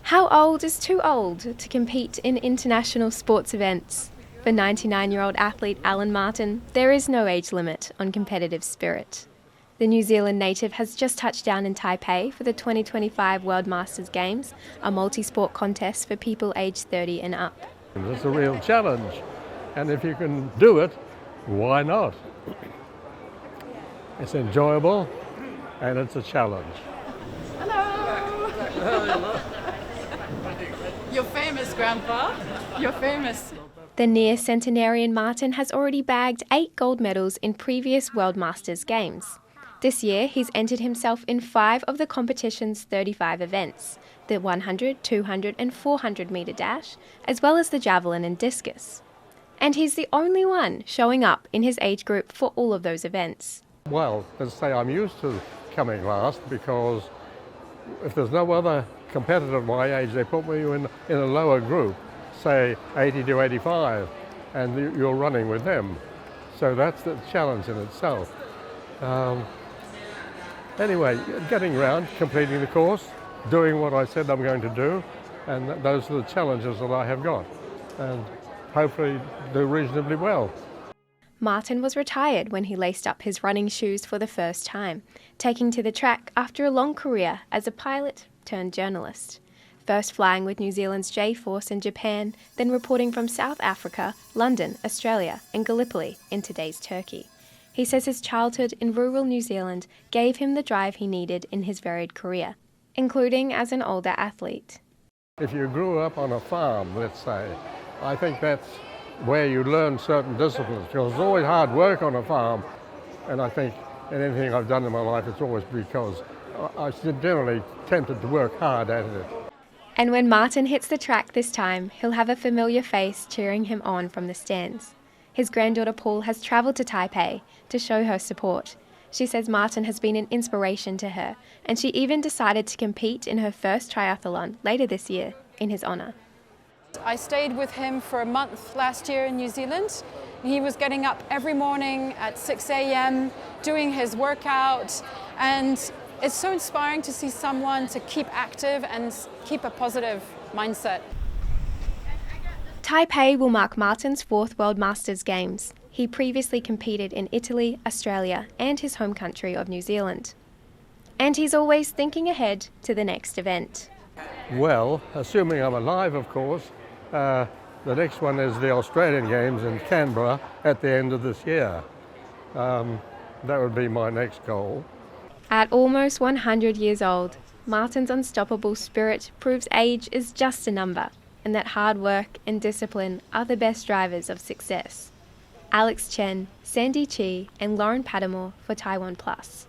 How old is too old to compete in international sports events? For 99-year-old athlete Allan Martin, there is no age limit on competitive spirit. The New Zealand native has just touched down in Taipei for the 2025 World Masters Games, a multi-sport contest for people aged 30 and up. It's a real challenge, and if you can do it, why not? It's enjoyable, and it's a challenge. Hello! You're famous, Grandpa. You're famous. The near-centenarian Martin has already bagged 8 gold medals in previous World Masters Games. This year, he's entered himself in 5 of the competition's 35 events, the 100, 200 and 400 metre dash, as well as the javelin and discus. And he's the only one showing up in his age group for all of those events. Well, let's say I'm used to coming last because if there's no other competitor at my age, they put me in a lower group, say 80 to 85, and you're running with them. So that's the challenge in itself. Anyway, getting around, completing the course, doing what I said I'm going to do, and those are the challenges that I have got, and hopefully do reasonably well. Martin was retired when he laced up his running shoes for the first time, taking to the track after a long career as a pilot turned journalist. First flying with New Zealand's J-Force in Japan, then reporting from South Africa, London, Australia and Gallipoli in today's Turkey. He says his childhood in rural New Zealand gave him the drive he needed in his varied career, including as an older athlete. If you grew up on a farm, let's say, I think that's where you learn certain disciplines, because it's always hard work on a farm, and I think in anything I've done in my life it's always because I generally tempted to work hard at it. And when Martin hits the track this time, he'll have a familiar face cheering him on from the stands. His granddaughter Paul has travelled to Taipei to show her support. She says Martin has been an inspiration to her, and she even decided to compete in her first triathlon later this year in his honour. I stayed with him for a month last year in New Zealand. He was getting up every morning at 6 a.m, doing his workout, and it's so inspiring to see someone to keep active and keep a positive mindset. Taipei will mark Martin's 4th World Masters Games. He previously competed in Italy, Australia and his home country of New Zealand. And he's always thinking ahead to the next event. Well, assuming I'm alive, of course, the next one is the Australian Games in Canberra at the end of this year. That would be my next goal. At almost 100 years old, Martin's unstoppable spirit proves age is just a number, and that hard work and discipline are the best drivers of success. Alex Chen, Sandy Chi and Lauren Pattemore for TaiwanPlus.